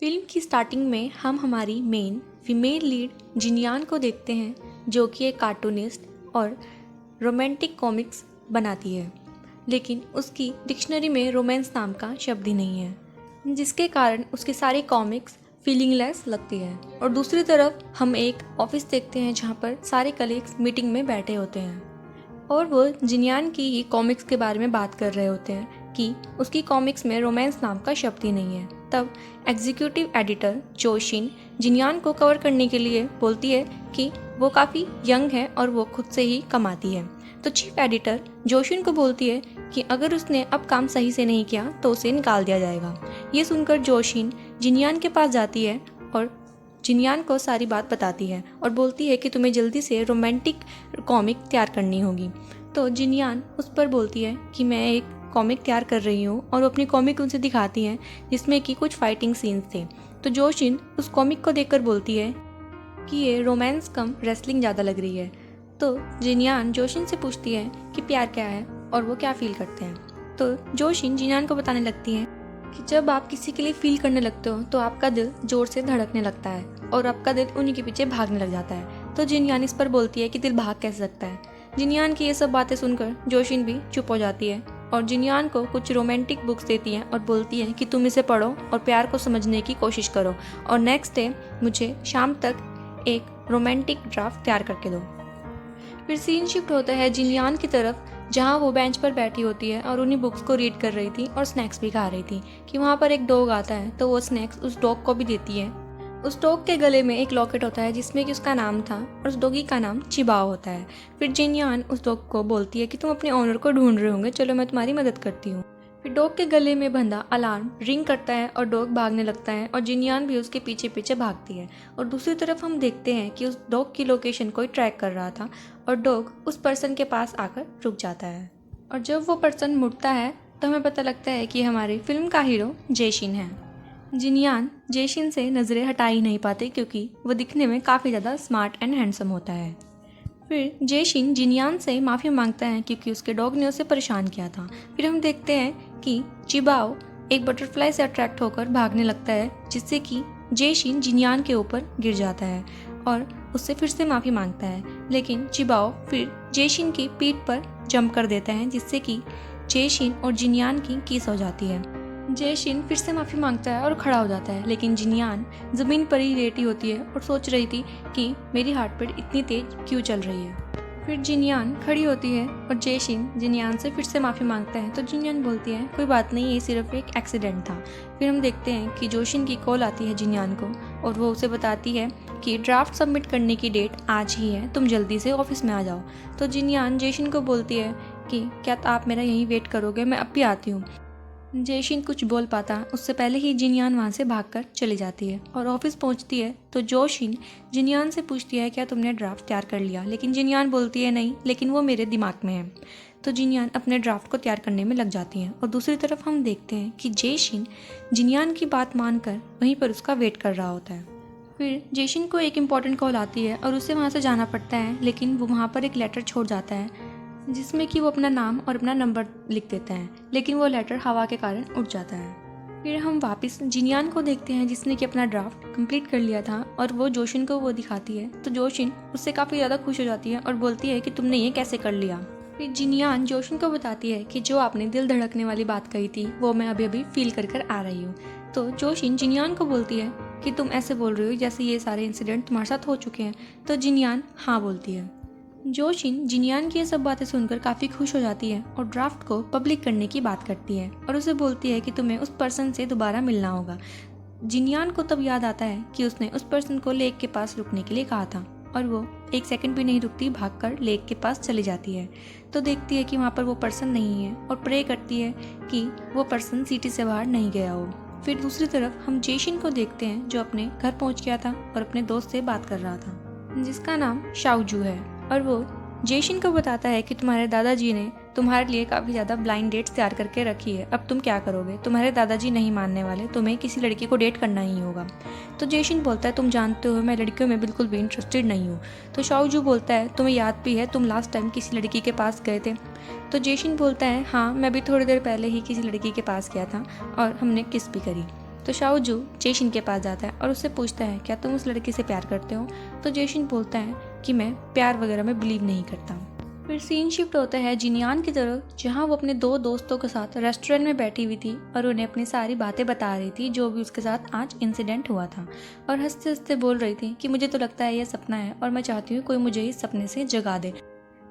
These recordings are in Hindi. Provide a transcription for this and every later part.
फिल्म की स्टार्टिंग में हम हमारी मेन फीमेल लीड जिनियान को देखते हैं, जो कि एक कार्टूनिस्ट और रोमांटिक कॉमिक्स बनाती है, लेकिन उसकी डिक्शनरी में रोमांस नाम का शब्द ही नहीं है, जिसके कारण उसकी सारी कॉमिक्स फीलिंगलेस लगती है। और दूसरी तरफ हम एक ऑफिस देखते हैं जहाँ पर सारे कलीग्स मीटिंग में बैठे होते हैं और वो जिनियान की ही कॉमिक्स के बारे में बात कर रहे होते हैं कि उसकी कॉमिक्स में रोमांस नाम का शब्द ही नहीं है। तब एग्जीक्यूटिव एडिटर जोशिन जिनियान को कवर करने के लिए बोलती है कि वो काफ़ी यंग है और वो खुद से ही कमाती है। तो चीफ एडिटर जोशिन को बोलती है कि अगर उसने अब काम सही से नहीं किया तो उसे निकाल दिया जाएगा। ये सुनकर जोशिन जिनियान के पास जाती है और जिनियान को सारी बात बताती है और बोलती है कि तुम्हें जल्दी से रोमांटिक कॉमिक तैयार करनी होगी। तो जिनियान उस पर बोलती है कि मैं एक कॉमिक तैयार कर रही हूँ और वो अपनी कॉमिक उनसे दिखाती हैं जिसमें कि कुछ फाइटिंग सीन्स थे। तो जोशिन उस कॉमिक को देखकर बोलती है कि ये रोमांस कम रेसलिंग ज़्यादा लग रही है। तो जिनियान जोशिन से पूछती है कि प्यार क्या है और वो क्या फील करते हैं। तो जोशिन जिनियान को बताने लगती हैं कि जब आप किसी के लिए फील करने लगते हो तो आपका दिल जोर से धड़कने लगता है और आपका दिल उन्हीं के पीछे भागने लग जाता है। तो जिनियान इस पर बोलती है कि दिल भाग कैसे सकता है। जिनियान की ये सब बातें सुनकर जोशिन भी चुप हो जाती है और जिनियान को कुछ रोमांटिक बुक्स देती है और बोलती है कि तुम इसे पढ़ो और प्यार को समझने की कोशिश करो और नेक्स्ट डे मुझे शाम तक एक रोमांटिक ड्राफ्ट तैयार करके दो। फिर सीन शिफ्ट होता है जिनियान की तरफ, जहाँ वो बेंच पर बैठी होती है और उन्हीं बुक्स को रीड कर रही थी और स्नैक्स भी खा रही थी कि वहाँ पर एक डॉग आता है। तो वो स्नैक्स उस डॉग को भी देती है। उस डॉग के गले में एक लॉकेट होता है जिसमें कि उसका नाम था और उस डॉगी का नाम चिबाओ होता है। फिर जिनियान उस डॉग को बोलती है कि तुम अपने ऑनर को ढूंढ रहे होंगे, चलो मैं तुम्हारी मदद करती हूँ। फिर डॉग के गले में बंधा अलार्म रिंग करता है और डॉग भागने लगता है और जिनियान भी उसके पीछे पीछे भागती है। और दूसरी तरफ हम देखते हैं कि उस डॉग की लोकेशन कोई ट्रैक कर रहा था और डॉग उस पर्सन के पास आकर रुक जाता है और जब वो पर्सन मुड़ता है तो हमें पता लगता है कि हमारी फिल्म का हीरो जेशिन है। जिनियान जेशिन से नज़रें हटा ही नहीं पाते क्योंकि वो दिखने में काफ़ी ज़्यादा स्मार्ट एंड हैंडसम होता है। फिर जेशिन जिनियान से माफ़ी मांगता है क्योंकि उसके डॉग ने उसे परेशान किया था। फिर हम देखते हैं कि चिबाओ एक बटरफ्लाई से अट्रैक्ट होकर भागने लगता है जिससे कि जेशिन जिनियान के ऊपर गिर जाता है और उससे फिर से माफ़ी मांगता है, लेकिन चिबाओ फिर जेशिन की पीठ पर जंप कर देता है जिससे कि जेशिन और जिनियान की किस हो जाती है। जेशिन फिर से माफ़ी मांगता है और खड़ा हो जाता है, लेकिन जिनियान ज़मीन पर ही लेटी होती है और सोच रही थी कि मेरी हार्ट बीट इतनी तेज क्यों चल रही है। फिर जिनियान खड़ी होती है और जेशिन जिनियान से फिर से माफ़ी मांगता है। तो जिनियान बोलती है कोई बात नहीं, ये सिर्फ एक एक्सीडेंट था। फिर हम देखते हैं कि जोशिन की कॉल आती है जिनियान को और वो उसे बताती है कि ड्राफ्ट सबमिट करने की डेट आज ही है, तुम जल्दी से ऑफिस में आ जाओ। तो जिनियान जेशिन को बोलती है कि क्या आप मेरा यहीं वेट करोगे, मैं अब भी आती हूँ। जेशिन कुछ बोल पाता उससे पहले ही जिनियान वहाँ से भागकर चली जाती है और ऑफिस पहुँचती है तो जोशिन जिनियान से पूछती है क्या तुमने ड्राफ्ट तैयार कर लिया, लेकिन जिनियान बोलती है नहीं, लेकिन वो मेरे दिमाग में है। तो जिनियान अपने ड्राफ्ट को तैयार करने में लग जाती है और दूसरी तरफ हम देखते हैं कि जेशिन जिनियान की बात मानकर वहीं पर उसका वेट कर रहा होता है। फिर जेशिन को एक इम्पॉर्टेंट कॉल आती है और उसे वहाँ से जाना पड़ता है, लेकिन वो वहाँ पर एक लेटर छोड़ जाता है जिसमें कि वो अपना नाम और अपना नंबर लिख देता है, लेकिन वो लेटर हवा के कारण उड़ जाता है। फिर हम वापस जिनियान को देखते हैं जिसने कि अपना ड्राफ्ट कंप्लीट कर लिया था और वो जोशिन को वो दिखाती है। तो जोशिन उससे काफ़ी ज़्यादा खुश हो जाती है और बोलती है कि तुमने ये कैसे कर लिया। फिर जिनियान जोशिन को बताती है कि जो आपने दिल धड़कने वाली बात कही थी वो मैं अभी अभी फील कर आ रही हूँ। तो जोशिन जिनियान को बोलती है कि तुम ऐसे बोल रही हो जैसे ये सारे इंसिडेंट तुम्हारे साथ हो चुके हैं। तो जिनियान हाँ बोलती है। जोशिन जिनियान की ये सब बातें सुनकर काफ़ी खुश हो जाती है और ड्राफ्ट को पब्लिक करने की बात करती है और उसे बोलती है कि तुम्हें उस पर्सन से दोबारा मिलना होगा। जिनियान को तब याद आता है कि उसने उस पर्सन को लेक के पास रुकने के लिए कहा था और वो एक सेकंड भी नहीं रुकती, भागकर लेक के पास चली जाती है। तो देखती है कि वहाँ पर वो पर्सन नहीं है और प्रे करती है कि वो पर्सन सिटी से बाहर नहीं गया हो। फिर दूसरी तरफ हम जेशिन को देखते हैं जो अपने घर पहुँच गया था और अपने दोस्त से बात कर रहा था जिसका नाम शाओजू है और वो जेशिन को बताता है कि तुम्हारे दादाजी ने तुम्हारे लिए काफ़ी ज़्यादा ब्लाइंड डेट्स तैयार करके रखी है, अब तुम क्या करोगे, तुम्हारे दादाजी नहीं मानने वाले, तुम्हें किसी लड़की को डेट करना ही होगा। तो जेशिन बोलता है तुम जानते हो मैं लड़कियों में बिल्कुल भी इंटरेस्टेड नहीं हूँ। तो शाओजू बोलता है तुम्हें याद भी है तुम लास्ट टाइम किसी लड़की के पास गए थे। तो जेशिन बोलता है हाँ मैं भी थोड़ी देर पहले ही किसी लड़की के पास गया था और हमने किस भी करी। तो शाओजू जेशिन के पास जाता है और उससे पूछता है क्या तुम उस लड़की से प्यार करते हो। तो जेशिन बोलता है कि मैं प्यार वगैरह में बिलीव नहीं करता। फिर सीन शिफ्ट होता है जिनियान की तरफ, जहाँ वो अपने 2 दोस्तों के साथ रेस्टोरेंट में बैठी हुई थी और उन्हें अपनी सारी बातें बता रही थी जो भी उसके साथ आज इंसिडेंट हुआ था, और हंसते हंसते बोल रही थी कि मुझे तो लगता है यह सपना है और मैं चाहती हूँ कोई मुझे इस सपने से जगा दे।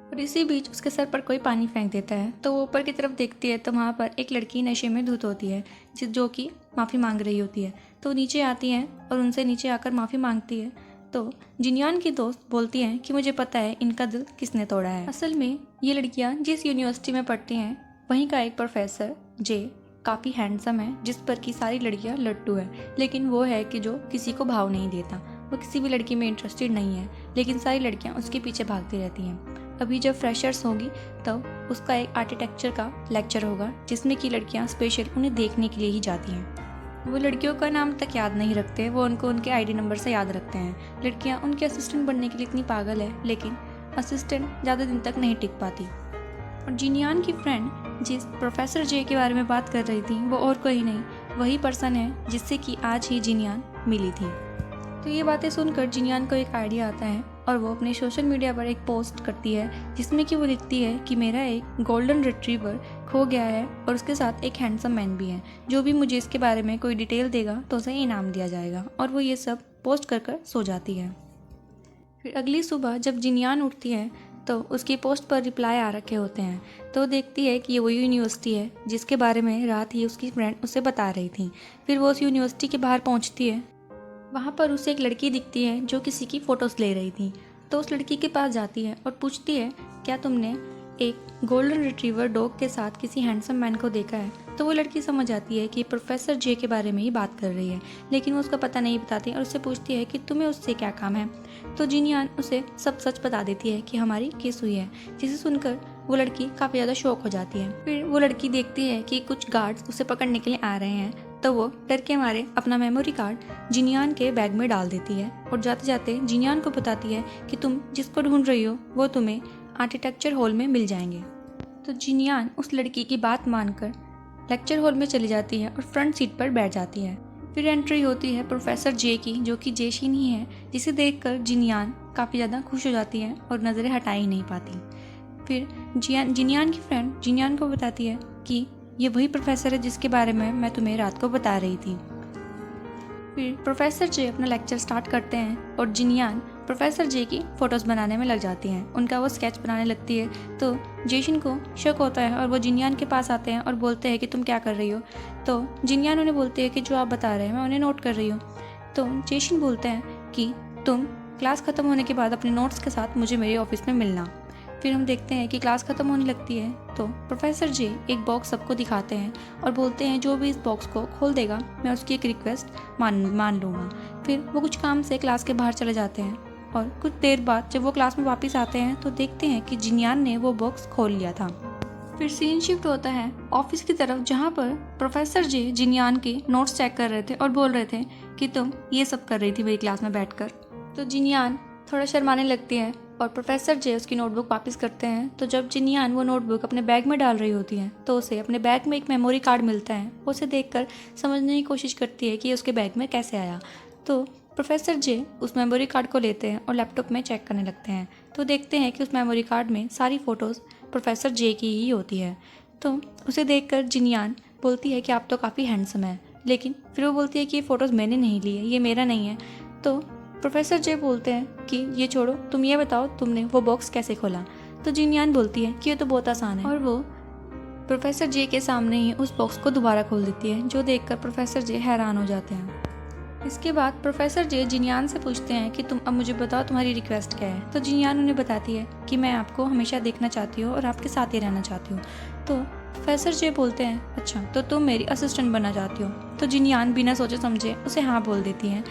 और इसी बीच उसके सर पर कोई पानी फेंक देता है, तो वो ऊपर की तरफ देखती है तो वहाँ पर एक लड़की नशे में धुत होती है जो कि माफ़ी मांग रही होती है। तो नीचे आती है और उनसे नीचे आकर माफ़ी मांगती है। तो जिनियान की दोस्त बोलती हैं कि मुझे पता है इनका दिल किसने तोड़ा है। असल में ये लड़कियां जिस यूनिवर्सिटी में पढ़ती हैं वहीं का एक प्रोफेसर जे काफ़ी हैंडसम है, जिस पर की सारी लड़कियां लट्टू है, लेकिन वो है कि जो किसी को भाव नहीं देता। वो किसी भी लड़की में इंटरेस्टेड नहीं है, लेकिन सारी लड़कियां उसके पीछे भागती रहती हैं। अभी जब फ्रेशर्स होगी तब उसका एक आर्किटेक्चर का लेक्चर होगा जिसमें कि लड़कियां स्पेशल उन्हें देखने के लिए ही जाती हैं। वो लड़कियों का नाम तक याद नहीं रखते, वो उनको उनके आईडी नंबर से याद रखते हैं। लड़कियां उनके असिस्टेंट बनने के लिए इतनी पागल है, लेकिन असिस्टेंट ज़्यादा दिन तक नहीं टिक पाती। और जिनियान की फ्रेंड जिस प्रोफेसर जे के बारे में बात कर रही थी वो और कोई नहीं, वही पर्सन है जिससे कि आज ही जिनियान मिली थी। तो ये बातें सुनकर जिनियान को एक आइडिया आता है और वो अपने सोशल मीडिया पर एक पोस्ट करती है जिसमें कि वो लिखती है कि मेरा एक गोल्डन रिट्रीवर खो गया है और उसके साथ एक हैंडसम मैन भी है, जो भी मुझे इसके बारे में कोई डिटेल देगा तो उसे इनाम दिया जाएगा। और वो ये सब पोस्ट कर कर सो जाती है। फिर अगली सुबह जब जिनियान उठती है तो उसकी पोस्ट पर रिप्लाई आ रखे होते हैं, तो देखती है कि ये वही यूनिवर्सिटी है जिसके बारे में रात ही उसकी फ्रेंड उसे बता रही थी। फिर वो उस यूनिवर्सिटी के बाहर पहुँचती है। वहाँ पर उसे एक लड़की दिखती है जो किसी की फ़ोटोज़ ले रही थी, तो उस लड़की के पास जाती है और पूछती है क्या तुमने एक गोल्डन रिट्रीवर डॉग के साथ किसी हैंडसम मैन को देखा है। तो वो लड़की समझ जाती है कि प्रोफेसर जे के बारे में ही बात कर रही है, लेकिन वो उसका पता नहीं बताती और उससे पूछती है कि तुम्हें उससे क्या काम है। तो जिनियान उसे सब सच बता देती है कि हमारी किस हुई है, जिसे सुनकर वो लड़की काफ़ी ज़्यादा शॉक हो जाती है। फिर वो लड़की देखती है कि कुछ गार्ड्स उसे पकड़ने के लिए आ रहे हैं, तो वो डर के मारे अपना मेमोरी कार्ड जिनियान के बैग में डाल देती है और जाते जाते जिनियान को बताती है कि तुम जिसको ढूंढ रही हो वो तुम्हें आर्किटेक्चर हॉल में मिल जाएंगे। तो जिनियान उस लड़की की बात मानकर लेक्चर हॉल में चली जाती है और फ्रंट सीट पर बैठ जाती है। फिर एंट्री होती है प्रोफेसर जे की, जो कि जेशिन ही है, जिसे देखकर जिनियान काफ़ी ज़्यादा खुश हो जाती है और नज़रें हटा ही नहीं पाती। फिर जिनियान की फ्रेंड जिनियान को बताती है कि ये वही प्रोफेसर है जिसके बारे में मैं तुम्हें रात को बता रही थी। फिर प्रोफेसर जे अपना लेक्चर स्टार्ट करते हैं और जिनियान प्रोफेसर जे की फ़ोटोज़ बनाने में लग जाती हैं। उनका वो स्केच बनाने लगती है तो जेशिन को शक होता है और वो जिनियान के पास आते हैं और बोलते हैं कि तुम क्या कर रही हो। तो जिनियान उन्हें बोलती है कि जो आप बता रहे हैं मैं उन्हें नोट कर रही हूँ। तो जेशिन बोलते हैं कि तुम क्लास ख़त्म होने के बाद अपने नोट्स के साथ मुझे मेरे ऑफिस में मिलना। फिर हम देखते हैं कि क्लास ख़त्म होने लगती है तो प्रोफेसर जे एक बॉक्स सबको दिखाते हैं और बोलते हैं जो भी इस बॉक्स को खोल देगा मैं उसकी एक रिक्वेस्ट मान लूँगा। फिर वो कुछ काम से क्लास के बाहर चले जाते हैं और कुछ देर बाद जब वो क्लास में वापस आते हैं तो देखते हैं कि जिनियान ने वो बॉक्स खोल लिया था। फिर सीन शिफ्ट होता है ऑफिस की तरफ, जहाँ पर प्रोफेसर जे जिनियान के नोट्स चेक कर रहे थे और बोल रहे थे कि तुम ये सब कर रही थी मेरी क्लास में बैठकर। तो जिनियान थोड़ा शर्माने लगती है और प्रोफेसर जे उसकी नोटबुक वापस करते हैं। तो जब जिनियान वो नोटबुक अपने बैग में डाल रही होती है तो उसे अपने बैग में एक मेमोरी कार्ड मिलता है। वो उसे देखकर समझने की कोशिश करती है कि ये उसके बैग में कैसे आया। तो प्रोफेसर जे उस मेमोरी कार्ड को लेते हैं और लैपटॉप में चेक करने लगते हैं तो देखते हैं कि उस मेमोरी कार्ड में सारी फ़ोटोज़ प्रोफेसर जे की ही होती है। तो उसे देखकर जिनियान बोलती है कि आप तो काफ़ी हैंडसम है, लेकिन फिर वो बोलती है कि ये फ़ोटोज़ मैंने नहीं ली है, ये मेरा नहीं है। तो प्रोफेसर जे बोलते हैं कि ये छोड़ो, तुम ये बताओ तुमने वो बॉक्स कैसे खोला। तो जिनियान बोलती है कि ये तो बहुत आसान है और वो प्रोफेसर जे के सामने ही उस बॉक्स को दोबारा खोल देती है, जो देखकर प्रोफेसर जे हैरान हो जाते हैं। इसके बाद प्रोफेसर जे जिनियान से पूछते हैं कि तुम अब मुझे बताओ तुम्हारी रिक्वेस्ट क्या है। तो जिनियान उन्हें बताती है कि मैं आपको हमेशा देखना चाहती हूँ और आपके साथ ही रहना चाहती हूँ। तो प्रोफेसर जे बोलते हैं अच्छा तो तुम मेरी असिस्टेंट बनना चाहती हो। तो जिनियान बिना सोचे समझे उसे हाँ बोल देती हैं।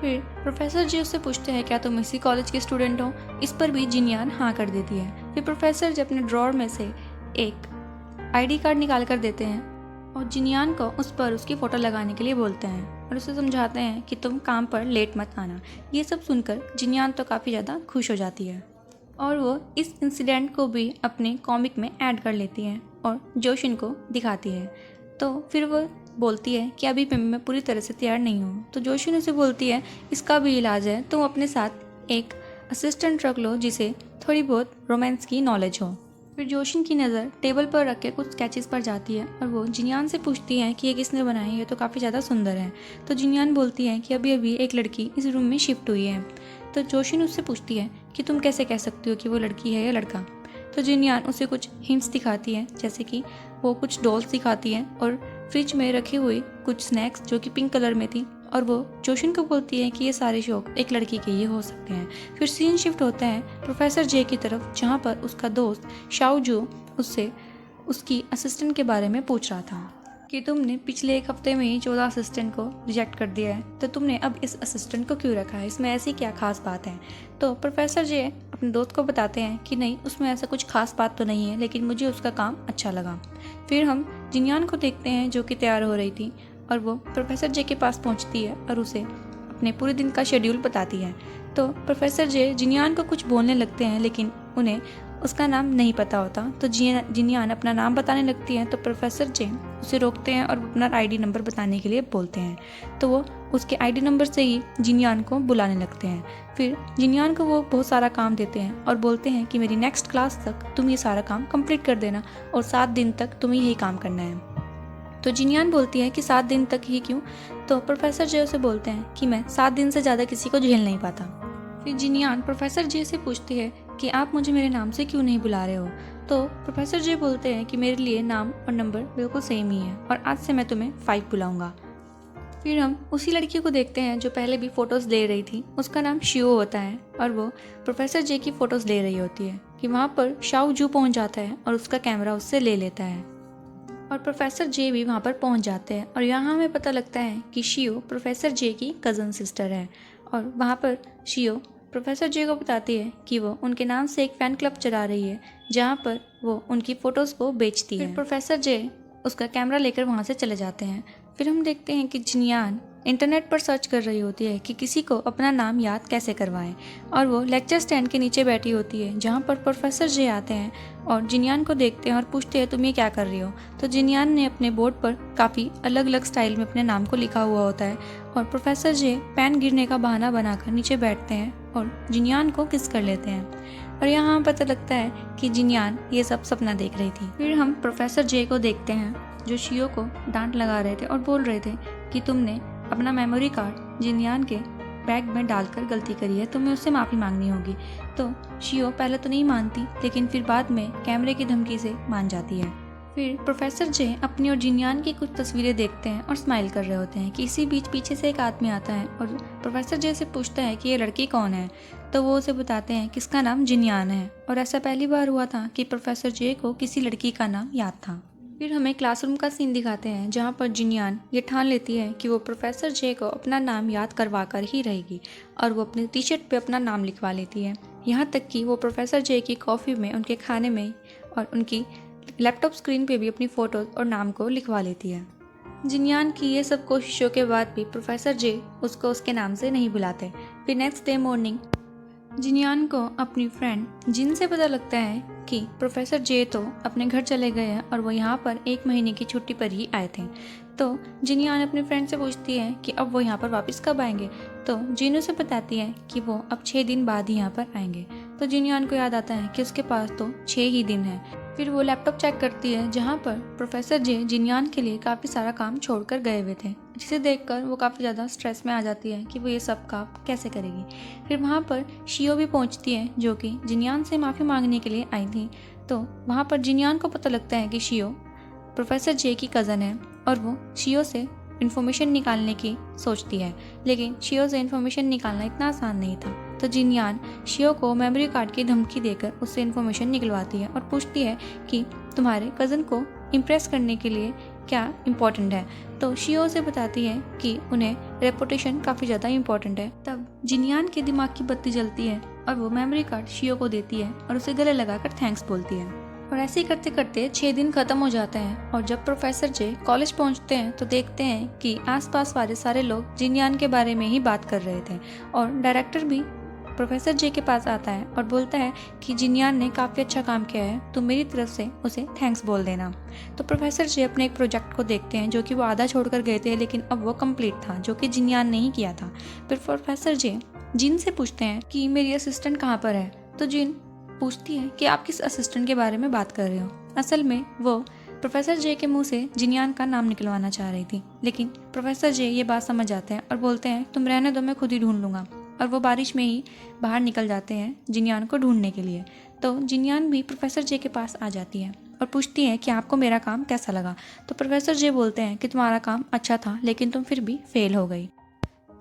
फिर प्रोफेसर जी उससे पूछते हैं क्या तुम इसी कॉलेज के स्टूडेंट हो। इस पर भी जिनियान हाँ कर देती है। फिर प्रोफेसर जी अपने ड्रॉर में से एक आईडी कार्ड निकाल कर देते हैं और जिनियान को उस पर उसकी फ़ोटो लगाने के लिए बोलते हैं और उसे समझाते हैं कि तुम काम पर लेट मत आना। ये सब सुनकर जिनियान तो काफ़ी ज़्यादा खुश हो जाती है और वो इस इंसिडेंट को भी अपने कॉमिक में ऐड कर लेती है और जोशिन को दिखाती है। तो फिर वो बोलती है कि अभी मैं पूरी तरह से तैयार नहीं हूँ। तो जोशिन उसे बोलती है इसका भी इलाज है, तुम अपने साथ एक असिस्टेंट रख लो जिसे थोड़ी बहुत रोमांस की नॉलेज हो। फिर जोशिन की नज़र टेबल पर रख के कुछ स्केचेस पर जाती है और वो जिनियान से पूछती है कि ये किसने बनाए, ये तो काफ़ी ज़्यादा सुंदर है। तो जिनियान बोलती है कि अभी अभी एक लड़की इस रूम में शिफ्ट हुई है। तो जोशिन उससे पूछती है कि तुम कैसे कह सकती हो कि वो लड़की है या लड़का। तो जिनियान उसे कुछ हिंट्स दिखाती है, जैसे कि वो कुछ डॉल्स दिखाती है और फ्रिज में रखे हुए कुछ स्नैक्स जो कि पिंक कलर में थी, और वो जोशिन को बोलती है कि ये सारे शौक एक लड़की के ही हो सकते हैं। फिर सीन शिफ्ट होता है प्रोफेसर जे की तरफ, जहाँ पर उसका दोस्त शाओजू उससे उसकी असिस्टेंट के बारे में पूछ रहा था कि तुमने पिछले एक हफ्ते में ही 14 असिस्टेंट को रिजेक्ट कर दिया है, तो तुमने अब इस असिस्टेंट को क्यों रखा है, इसमें ऐसी क्या खास बात है। तो प्रोफेसर जे अपने दोस्त को बताते हैं कि नहीं, उसमें ऐसा कुछ खास बात तो नहीं है, लेकिन मुझे उसका काम अच्छा लगा। फिर हम जिनियान को देखते हैं जो कि तैयार हो रही थी, और वो प्रोफेसर जे के पास पहुंचती है और उसे अपने पूरे दिन का शेड्यूल बताती है। तो प्रोफेसर जे जिनियान को कुछ बोलने लगते हैं, लेकिन उन्हें उसका नाम नहीं पता होता। तो जिनियान अपना नाम बताने लगती है, तो प्रोफेसर जे उसे रोकते हैं और अपना आईडी नंबर बताने के लिए बोलते हैं। तो वो उसके आईडी नंबर से ही जिनियान को बुलाने लगते हैं। फिर जिनियान को वो बहुत सारा काम देते हैं और बोलते हैं कि मेरी नेक्स्ट क्लास तक तुम ये सारा काम कंप्लीट कर देना और 7 दिन तक तुम्हें यही काम करना है। तो जिनियान बोलती है कि 7 दिन तक ही क्यों। तो प्रोफेसर जे उसे बोलते हैं कि मैं 7 दिन से ज़्यादा किसी को झेल नहीं पाता। फिर जिनियान प्रोफेसर जे से पूछती है कि आप मुझे मेरे नाम से क्यों नहीं बुला रहे हो। तो प्रोफेसर जे बोलते हैं कि मेरे लिए नाम और नंबर बिल्कुल सेम ही है और आज से मैं तुम्हें 5 बुलाऊंगा। फिर हम उसी लड़की को देखते हैं जो पहले भी फ़ोटोज़ ले रही थी। उसका नाम शियो होता है और वो प्रोफेसर जे की फ़ोटोज़ ले रही होती है कि वहाँ पर शाओजू पहुँच जाता है और उसका कैमरा उससे ले लेता है, और प्रोफेसर जे भी वहाँ पर पहुँच जाते हैं। और यहाँ हमें पता लगता है कि शियो प्रोफेसर जे की कज़न सिस्टर है, और वहाँ पर शियो प्रोफेसर जे को बताती है कि वो उनके नाम से एक फ़ैन क्लब चला रही है, जहाँ पर वो उनकी फ़ोटोज़ को बेचती है। फिर प्रोफेसर जे उसका कैमरा लेकर वहाँ से चले जाते हैं। फिर हम देखते हैं कि जिनियान इंटरनेट पर सर्च कर रही होती है कि किसी को अपना नाम याद कैसे करवाएं, और वो लेक्चर स्टैंड के नीचे बैठी होती है, जहाँ पर प्रोफेसर जे आते हैं और जिनियान को देखते हैं और पूछते हैं तुम ये क्या कर रही हो। तो जिनियान ने अपने बोर्ड पर काफ़ी अलग अलग स्टाइल में अपने नाम को लिखा हुआ होता है, और प्रोफेसर जे पेन गिरने का बहाना बनाकर नीचे बैठते हैं और जिनियान को किस कर लेते हैं। और यहाँ पता लगता है कि जिनियान ये सब सपना देख रही थी। फिर हम प्रोफेसर जे को देखते हैं जो शियो को डांट लगा रहे थे और बोल रहे थे कि तुमने अपना मेमोरी कार्ड जिनियान के बैग में डालकर गलती करी है, तुम्हें उससे माफ़ी मांगनी होगी। तो शियो पहले तो नहीं मानती, लेकिन फिर बाद में कैमरे की धमकी से मान जाती है। फिर प्रोफेसर जे अपनी और जिनियान की कुछ तस्वीरें देखते हैं और स्माइल कर रहे होते हैं कि इसी बीच पीछे से एक आदमी आता है और प्रोफेसर जे से पूछता है कि ये लड़की कौन है। तो वो उसे बताते हैं कि इसका नाम जिनियान है, और ऐसा पहली बार हुआ था कि प्रोफेसर जे को किसी लड़की का नाम याद था। फिर हमें क्लासरूम का सीन दिखाते हैं, जहाँ पर जिनियान ये ठान लेती है कि वो प्रोफेसर जे को अपना नाम याद करवा कर ही रहेगी, और वो अपनी टी शर्ट पे अपना नाम लिखवा लेती है। यहाँ तक कि वो प्रोफेसर जे की कॉफ़ी में, उनके खाने में और उनकी लैपटॉप स्क्रीन पे भी अपनी फ़ोटोज़ और नाम को लिखवा लेती है। जिनियान की ये सब कोशिशों के बाद भी प्रोफेसर जे उसको उसके नाम से नहीं बुलाते। फिर नेक्स्ट डे मॉर्निंग जिनियान को अपनी फ्रेंड जिन से पता लगता है कि प्रोफेसर जे तो अपने घर चले गए हैं और वो यहाँ पर 1 महीने की छुट्टी पर ही आए थे। तो जिनियान अपने फ्रेंड से पूछती है कि अब वो यहाँ पर वापस कब आएंगे। तो जिन उसे बताती है कि वो अब 6 दिन बाद ही यहाँ पर आएंगे। तो जिनियान को याद आता है कि उसके पास तो 6 ही दिन है। फिर वो लैपटॉप चेक करती है, जहाँ पर प्रोफेसर जे जिनियान के लिए काफ़ी सारा काम छोड़कर गए हुए थे, जिसे देखकर वो काफ़ी ज़्यादा स्ट्रेस में आ जाती है कि वो ये सब काम कैसे करेगी। फिर वहाँ पर शियो भी पहुँचती है, जो कि जिनियान से माफ़ी मांगने के लिए आई थी। तो वहाँ पर जिनियान को पता लगता है कि शियो प्रोफेसर जे की कज़न है, और वो शियो से इन्फॉर्मेशन निकालने की सोचती है, लेकिन शियो से इन्फॉर्मेशन निकालना इतना आसान नहीं था। तो जिनियान शियो को मेमोरी कार्ड की धमकी देकर उससे इन्फॉर्मेशन निकलवाती है और पूछती है कि तुम्हारे कज़न को इम्प्रेस करने के लिए क्या इम्पोर्टेंट है। तो शियो से बताती है कि उन्हें रेपुटेशन काफ़ी ज़्यादा इम्पोर्टेंट है। तब जिनियान के दिमाग की बत्ती जलती है और वो मेमोरी कार्ड शियो को देती है और उसे गले लगाकर थैंक्स बोलती है। और ऐसे ही करते करते 6 दिन खत्म हो जाते हैं, और जब प्रोफेसर जे कॉलेज पहुंचते हैं तो देखते हैं कि आसपास वाले सारे लोग जिनियान के बारे में ही बात कर रहे थे, और डायरेक्टर भी प्रोफेसर जे के पास आता है और बोलता है कि जिनयान ने काफ़ी अच्छा काम किया है, तो मेरी तरफ से उसे थैंक्स बोल देना। तो प्रोफेसर जे अपने एक प्रोजेक्ट को देखते हैं जो कि वो आधा छोड़कर गए थे, लेकिन अब वो कंप्लीट था, जो कि जिनयान ने ही किया था। फिर प्रोफेसर जे जिन से पूछते हैं कि मेरी असिस्टेंट कहाँ पर है। तो जिन पूछती है कि आप किस असिस्टेंट के बारे में बात कर रहे हो। असल में वो प्रोफेसर जे के मुंह से जिनयान का नाम निकलवाना चाह रही थी, लेकिन प्रोफेसर जे ये बात समझ जाते हैं और बोलते हैं तुम रहने दो, मैं खुद ही ढूंढ लूँगा। और वो बारिश में ही बाहर निकल जाते हैं जिनयान को ढूंढने के लिए। तो जिनयान भी प्रोफेसर जे के पास आ जाती है और पूछती है कि आपको मेरा काम कैसा लगा। तो प्रोफेसर जे बोलते हैं कि तुम्हारा काम अच्छा था, लेकिन तुम फिर भी फेल हो गई।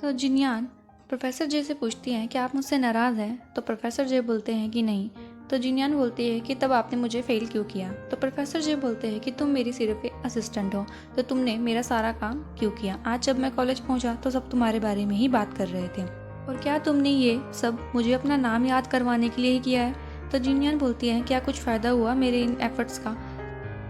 तो जिनयान प्रोफेसर जे से पूछती हैं कि आप मुझसे नाराज़ हैं। तो प्रोफेसर जे बोलते हैं कि नहीं। तो जिनयान बोलती है कि तब आपने मुझे फेल क्यों किया। तो प्रोफेसर जे बोलते हैं कि तुम मेरी सिर्फ एक असिस्टेंट हो, तो तुमने मेरा सारा काम क्यों किया। आज जब मैं कॉलेज पहुंचा तो सब तुम्हारे बारे में ही बात कर रहे थे, और क्या तुमने ये सब मुझे अपना नाम याद करवाने के लिए ही किया है। तो जिनयान बोलती है क्या कुछ फ़ायदा हुआ मेरे इन एफर्ट्स का।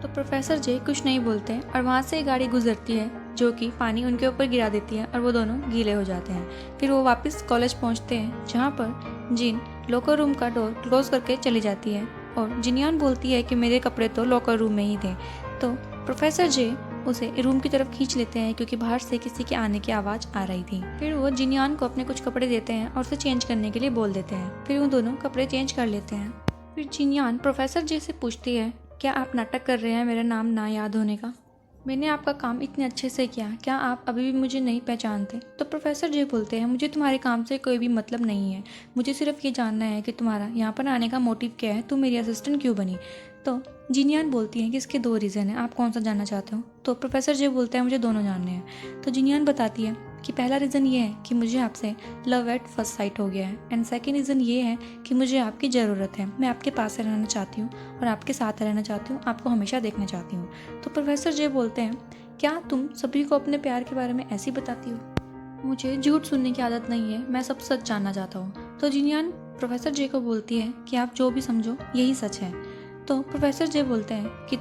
तो प्रोफेसर जे कुछ नहीं बोलते हैं और वहाँ से एक गाड़ी गुजरती है जो कि पानी उनके ऊपर गिरा देती है और वो दोनों गीले हो जाते हैं। फिर वो वापस कॉलेज पहुँचते हैं, जहाँ पर जिन लॉकर रूम का डोर क्लोज करके चली जाती है और जिनयान बोलती है कि मेरे कपड़े तो लॉकर रूम में ही थे। तो प्रोफेसर जे उसे रूम की तरफ खींच लेते हैं क्योंकि बाहर से किसी के आने की आवाज़ आ रही थी। फिर वो जिनयान को अपने कुछ कपड़े देते हैं और उसे चेंज करने के लिए बोल देते हैं। फिर वो दोनों कपड़े चेंज कर लेते हैं। फिर जिनयान प्रोफेसर जे से पूछती है क्या आप नाटक कर रहे हैं मेरा नाम ना याद होने का। मैंने आपका काम इतने अच्छे से किया, क्या आप अभी भी मुझे नहीं पहचानते। तो प्रोफेसर जे बोलते हैं मुझे तुम्हारे काम से कोई भी मतलब नहीं है, मुझे सिर्फ ये जानना है कि तुम्हारा यहाँ पर आने का मोटिव क्या है, तुम मेरी असिस्टेंट क्यों बनी। तो जिनयान बोलती है कि इसके दो रीज़न हैं, आप कौन सा जानना चाहते हो। तो प्रोफेसर जे बोलते हैं मुझे दोनों जानने हैं। तो जिनयान बताती है कि पहला रीज़न ये है कि मुझे आपसे लव एट फर्स्ट साइट हो गया है, एंड सेकेंड रीज़न ये है कि मुझे आपकी ज़रूरत है, मैं आपके पास रहना चाहती हूँ और आपके साथ रहना चाहती हूँ, आपको हमेशा देखना चाहती हूँ। तो प्रोफेसर जे बोलते हैं क्या तुम सभी को अपने प्यार के बारे में ऐसे ही बताती हो, मुझे झूठ सुनने की आदत नहीं है, मैं सब सच जानना चाहता हूँ। तो जिनयान प्रोफेसर जे को बोलती है कि आप जो भी समझो यही सच है। तो प्रोफेसर जे बोलते हैं कि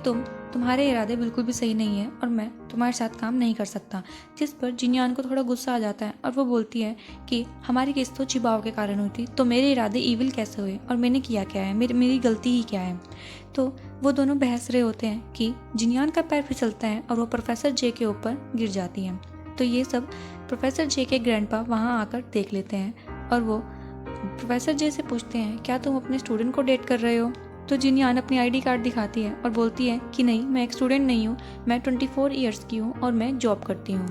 तुम्हारे इरादे बिल्कुल भी सही नहीं है और मैं तुम्हारे साथ काम नहीं कर सकता। जिस पर जिनयान को थोड़ा गुस्सा आ जाता है और वो बोलती है कि हमारी किस्त तो छिपाव के कारण हुई थी, तो मेरे इरादे ईविल कैसे हुए और मैंने किया क्या है, मेरी गलती ही क्या है। तो वो दोनों बहस रहे होते हैं कि जिनयान का पैर फिसलता है और वो प्रोफेसर जे के ऊपर गिर जाती है। तो ये सब प्रोफेसर जे के ग्रैंडपा वहाँ आकर देख लेते हैं और वो प्रोफेसर जे से पूछते हैं क्या तुम अपने स्टूडेंट को डेट कर रहे हो। तो जिनयान अपनी आईडी कार्ड दिखाती है और बोलती है कि नहीं, मैं एक स्टूडेंट नहीं हूँ, मैं 24 ईयर्स की हूँ और मैं जॉब करती हूँ।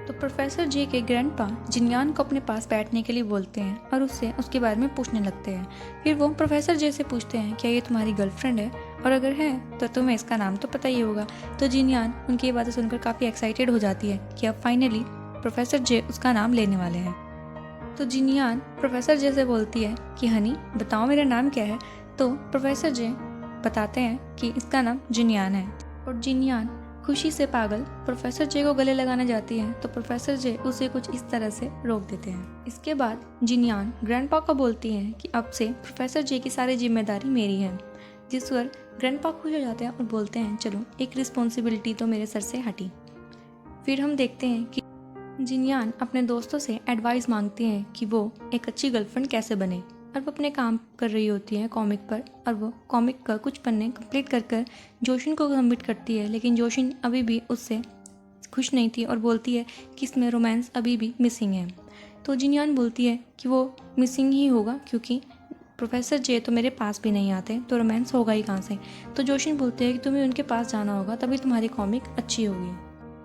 तो प्रोफेसर जे के ग्रैंडपा जिनयान को अपने पास बैठने के लिए बोलते हैं और उससे उसके बारे में पूछने लगते हैं। फिर वो प्रोफेसर जे से पूछते हैं क्या ये तुम्हारी गर्लफ्रेंड है, और अगर है तो तुम्हें इसका नाम तो पता ही होगा। तो जिनयान उनकी ये बातें सुनकर काफ़ी एक्साइटेड हो जाती है कि अब फाइनली प्रोफेसर जे उसका नाम लेने वाले हैं। तो जिनयान प्रोफेसर जे से बोलती है कि हनी बताओ मेरा नाम क्या है। तो प्रोफेसर जे बताते हैं कि इसका नाम जिनयान है, और जिनयान खुशी से पागल प्रोफेसर जे को गले लगाने जाती है। तो प्रोफेसर जे उसे कुछ इस तरह से रोक देते हैं। इसके बाद जिनयान ग्रैंडपा को बोलती है कि अब से प्रोफेसर जे की सारी जिम्मेदारी मेरी है, जिस पर ग्रैंडपा खुश हो जाते हैं और बोलते हैं चलो एक रिस्पॉन्सिबिलिटी तो मेरे सर से हटी। फिर हम देखते हैं कि जिनयान अपने दोस्तों से एडवाइस मांगती हैं कि वो एक अच्छी गर्लफ्रेंड कैसे बने, और वो अपने काम कर रही होती है कॉमिक पर, और वो कॉमिक का कुछ पन्ने कंप्लीट कर जोशिन को सबमिट करती है। लेकिन जोशिन अभी भी उससे खुश नहीं थी और बोलती है कि इसमें रोमांस अभी भी मिसिंग है। तो जिनयान बोलती है कि वो मिसिंग ही होगा क्योंकि प्रोफेसर जे तो मेरे पास भी नहीं आते, तो रोमांस होगा ही कहाँ से। तो जोशिन बोलते हैं कि तुम्हें उनके पास जाना होगा, तभी तुम्हारी कॉमिक अच्छी होगी।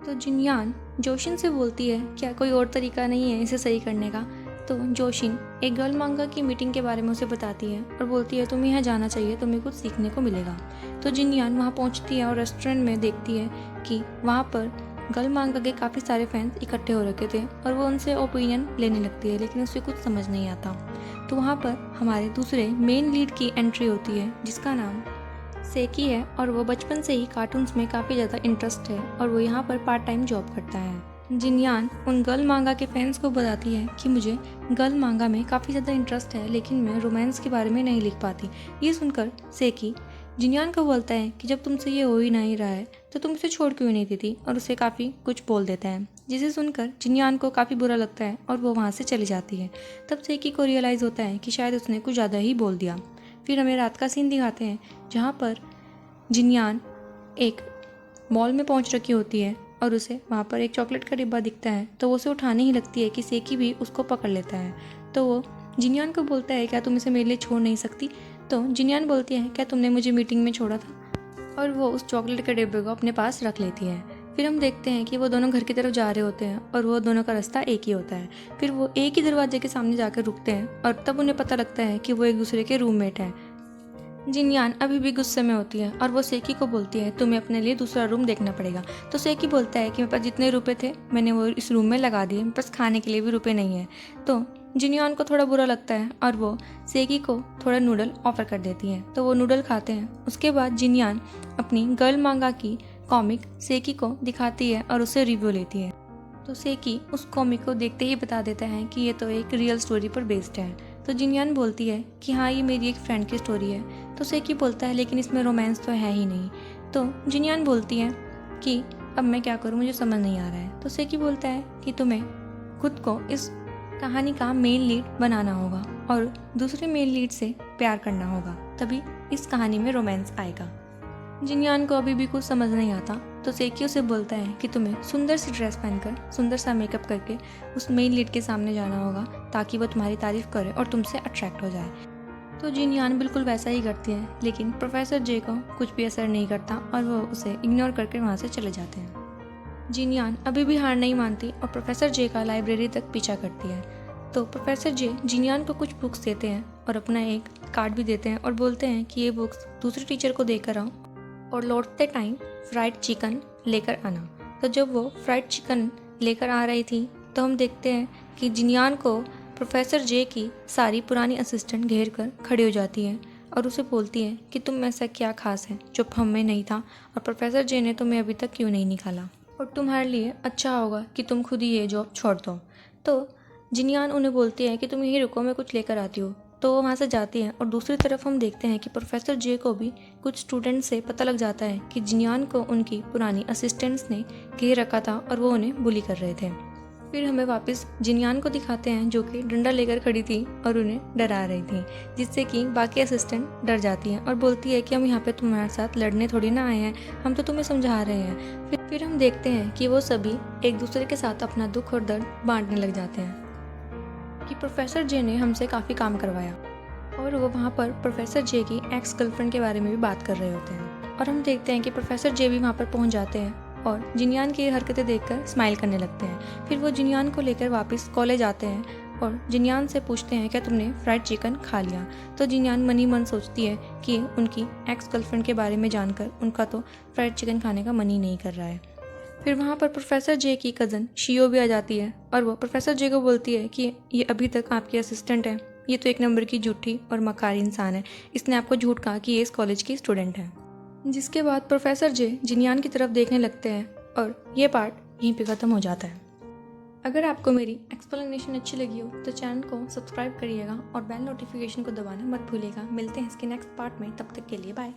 तो जिनयान जोशिन से बोलती है क्या कोई और तरीका नहीं है इसे सही करने का। तो जोशिन एक गर्ल मांगा की मीटिंग के बारे में उसे बताती है और बोलती है तुम्हें यहाँ जाना चाहिए, तुम्हें कुछ सीखने को मिलेगा। तो जिनयान वहाँ पहुँचती है और रेस्टोरेंट में देखती है कि वहाँ पर गर्ल मांगा के काफ़ी सारे फैंस इकट्ठे हो रखे थे और वो उनसे ओपिनियन लेने लगती है, लेकिन उसे कुछ समझ नहीं आता। तो वहाँ पर हमारे दूसरे मेन लीड की एंट्री होती है जिसका नाम सेकी है, और वो बचपन से ही कार्टून्स में काफ़ी ज़्यादा इंटरेस्ट है और वो यहाँ पर पार्ट टाइम जॉब करता है। जिनयान उन गर्ल मांगा के फैंस को बताती है कि मुझे गर्ल मांगा में काफ़ी ज़्यादा इंटरेस्ट है, लेकिन मैं रोमांस के बारे में नहीं लिख पाती। ये सुनकर सेकी जिनयान को बोलता है कि जब तुमसे ये हो ही नहीं रहा है तो तुम इसे छोड़ क्यों नहीं देती, और उसे काफ़ी कुछ बोल देता है, जिसे सुनकर जिनयान को काफ़ी बुरा लगता है और वो वहाँ से चली जाती है। तब सेकी को रियलाइज़ होता है कि शायद उसने कुछ ज़्यादा ही बोल दिया। फिर हमें रात का सीन दिखाते हैं जहाँ पर जिनयान एक मॉल में पहुँच रखी होती है और उसे वहाँ पर एक चॉकलेट का डिब्बा दिखता है, तो वो उसे उठाने ही लगती है कि सेकी भी उसको पकड़ लेता है। तो वो जिनयान को बोलता है, क्या तुम इसे मेरे लिए छोड़ नहीं सकती? तो जिनयान बोलती है, क्या तुमने मुझे मीटिंग में छोड़ा था? और वो उस चॉकलेट के डिब्बे को अपने पास रख लेती है। फिर हम देखते हैं कि वो दोनों घर की तरफ जा रहे होते हैं और वो दोनों का रास्ता एक ही होता है। फिर वो एक ही दरवाजे के सामने जाकर रुकते हैं और तब उन्हें पता लगता है कि वो एक दूसरे के रूममेट हैं। जिनयान अभी भी गुस्से में होती है और वो सेकी को बोलती है, तुम्हें अपने लिए दूसरा रूम देखना पड़ेगा। तो सेकी बोलता है कि मेरे पास जितने रुपए थे मैंने वो इस रूम में लगा दिए, मेरे पास खाने के लिए भी रुपए नहीं है। तो जिनयान को थोड़ा बुरा लगता है और वो सेकी को थोड़ा नूडल ऑफर कर देती है, तो वो नूडल खाते हैं। उसके बाद जिनयान अपनी गर्ल मांगा की कॉमिक सेकी को दिखाती है और उससे रिव्यू लेती है। तो सेकी उस कॉमिक को देखते ही बता देता है कि ये तो एक रियल स्टोरी पर बेस्ड है। तो जिनयान बोलती है कि हाँ, ये मेरी एक फ्रेंड की स्टोरी है। तो सेकी बोलता है, लेकिन इसमें रोमांस तो है ही नहीं। तो जिनयान बोलती है कि अब मैं क्या करूँ, मुझे समझ नहीं आ रहा है। तो सेकी बोलता है कि तुम्हें खुद को इस कहानी का मेन लीड बनाना होगा और दूसरे मेन लीड से प्यार करना होगा, तभी इस कहानी में रोमांस आएगा। जिनयान को अभी भी कुछ समझ नहीं आता, तो सेकी उसे बोलता है कि तुम्हें सुंदर सी ड्रेस पहनकर, सुंदर सा मेकअप करके उस मेन लीड के सामने जाना होगा ताकि वो तुम्हारी तारीफ करे और तुमसे अट्रैक्ट हो जाए। तो जिनयान बिल्कुल वैसा ही करती है, लेकिन प्रोफेसर जे को कुछ भी असर नहीं करता और वो उसे इग्नोर करके वहाँ से चले जाते हैं। जिनयान अभी भी हार नहीं मानती और प्रोफेसर जे का लाइब्रेरी तक पीछा करती है। तो प्रोफेसर जे जिनयान को कुछ बुक्स देते हैं और अपना एक कार्ड भी देते हैं और बोलते हैं कि ये बुक्स दूसरे टीचर को देकर आओ और लौटते टाइम फ्राइड चिकन लेकर आना। तो जब वो फ्राइड चिकन लेकर आ रही थी तो हम देखते हैं कि जिनयान को प्रोफेसर जे की सारी पुरानी असिस्टेंट घेर कर खड़ी हो जाती है और उसे बोलती है कि तुम ऐसा क्या खास है जो हम में नहीं था और प्रोफेसर जे ने तुम्हें अभी तक क्यों नहीं निकाला, और तुम्हारे लिए अच्छा होगा कि तुम खुद ही ये जॉब छोड़ दो। तो जिनयान उन्हें बोलती है कि तुम यहीं रुको, मैं कुछ लेकर आती हूँ। तो वो वहाँ से जाती हैं और दूसरी तरफ हम देखते हैं कि प्रोफेसर जे को भी कुछ स्टूडेंट से पता लग जाता है कि जिनयान को उनकी पुरानी असिस्टेंट्स ने घेर रखा था और वो उन्हें बुली कर रहे थे। फिर हमें वापस जिनयान को दिखाते हैं जो कि डंडा लेकर खड़ी थी और उन्हें डरा रही थी, जिससे कि बाकी असिस्टेंट डर जाती हैं और बोलती है कि हम यहाँ पे तुम्हारे साथ लड़ने थोड़ी ना आए हैं, हम तो तुम्हें समझा रहे हैं। फिर हम देखते हैं कि वो सभी एक दूसरे के साथ अपना दुख और दर्द बांटने लग जाते हैं कि प्रोफेसर जे ने हमसे काफ़ी काम करवाया, और वो वहाँ पर प्रोफेसर जे की एक्स गर्लफ्रेंड के बारे में भी बात कर रहे होते हैं। और हम देखते हैं कि प्रोफेसर जे भी वहाँ पर पहुँच जाते हैं और जिनयान की हरकतें देखकर स्माइल करने लगते हैं। फिर वो जिनयान को लेकर वापस कॉलेज आते हैं और जिनयान से पूछते हैं, क्या तुमने फ्राइड चिकन खा लिया? तो जिनयान मन ही मन सोचती है कि उनकी एक्स गर्लफ्रेंड के बारे में जानकर उनका तो फ्राइड चिकन खाने का मन ही नहीं कर रहा है। फिर वहाँ पर प्रोफेसर जे की कज़न शियो भी आ जाती है और वो प्रोफेसर जे को बोलती है कि ये अभी तक आपकी असिस्टेंट है, ये तो एक नंबर की झूठी और मकारी इंसान है, इसने आपको झूठ कहा कि ये इस कॉलेज की स्टूडेंट है। जिसके बाद प्रोफेसर जे जिनयान की तरफ देखने लगते हैं और ये पार्ट यहीं पे ख़त्म हो जाता है। अगर आपको मेरी एक्सप्लेनेशन अच्छी लगी हो तो चैनल को सब्सक्राइब करिएगा और बेल नोटिफिकेशन को दबाना मत भूलिएगा। मिलते हैं इसके नेक्स्ट पार्ट में, तब तक के लिए बाय।